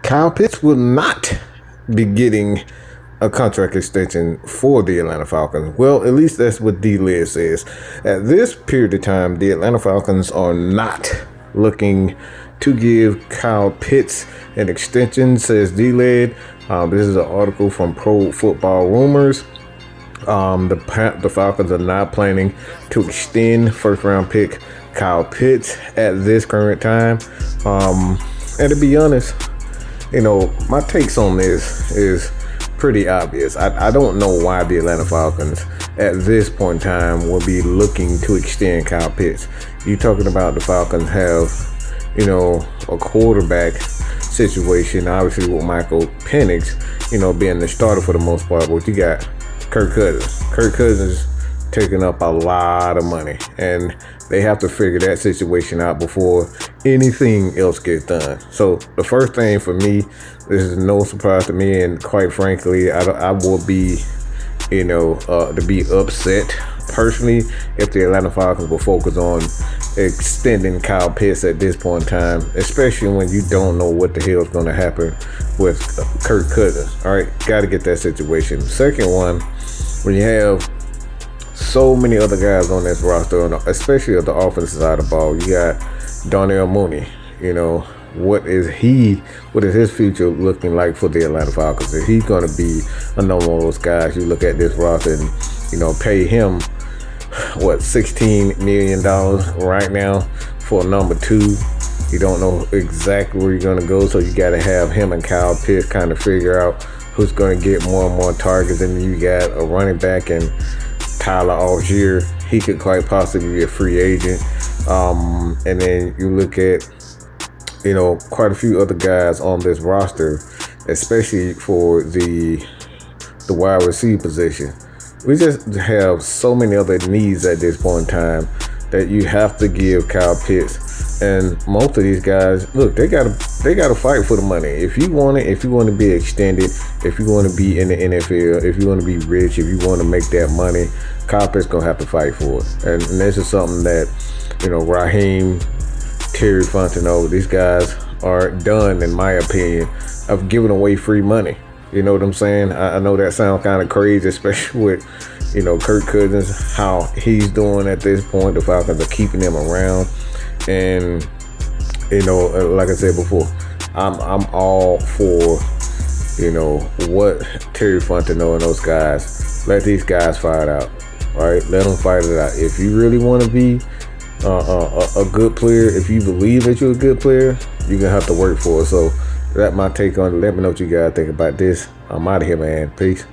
Kyle Pitts will not be getting a contract extension for the Atlanta Falcons. Well, at least that's what D-Led says. At this period of time, the Atlanta Falcons are not looking to give Kyle Pitts an extension, says D-Led. This is an article from Pro Football Rumors. The Falcons are not planning to extend first-round pick Kyle Pitts at this current time. And to be honest, my takes on this is pretty obvious. I don't know why the Atlanta Falcons at this point in time will be looking to extend Kyle Pitts. You're talking about the Falcons have, a quarterback situation, obviously with Michael Penix, being the starter for the most part, but you got Kirk Cousins. Kirk Cousins taking up a lot of money, and they have to figure that situation out before anything else gets done. So the first thing for me, this is no surprise to me, and quite frankly, I will be, to be upset personally if the Atlanta Falcons will focus on extending Kyle Pitts at this point in time, especially when you don't know what the hell is going to happen with Kirk Cousins. All right, got to get that situation. Second one, when you have so many other guys on this roster, especially at the offensive side of the ball, you got Darnell Mooney. What is his future looking like for the Atlanta Falcons? Is he going to be another one of those guys you look at this roster and, pay him, $16 million right now for number 2? You don't know exactly where you're going to go, so you got to have him and Kyle Pitts kind of figure out who's going to get more and more targets. And you got a running back and Tyler Algier. He could quite possibly be a free agent. And then you look at, quite a few other guys on this roster, especially for the wide receiver position. We just have so many other needs at this point in time that you have to give Kyle Pitts. And most of these guys, look, they gotta fight for the money. If you want to be extended, if you want to be in the NFL, if you want to be rich, if you want to make that money, Kyle Pitts gonna have to fight for it. And this is something that, Raheem, Terry Fontenot, these guys are done, in my opinion, of giving away free money. You know what I'm saying? I know that sounds kind of crazy, especially with, Kirk Cousins, how he's doing at this point. The Falcons are keeping him around. And, like I said before, I'm all for, what Terry Fontenot and those guys, let these guys fight it out. All right, let them fight it out. If you really want to be a good player, if you believe that you're a good player, you're going to have to work for it. So that's my take on it. Let me know what you guys think about this. I'm out of here, man. Peace.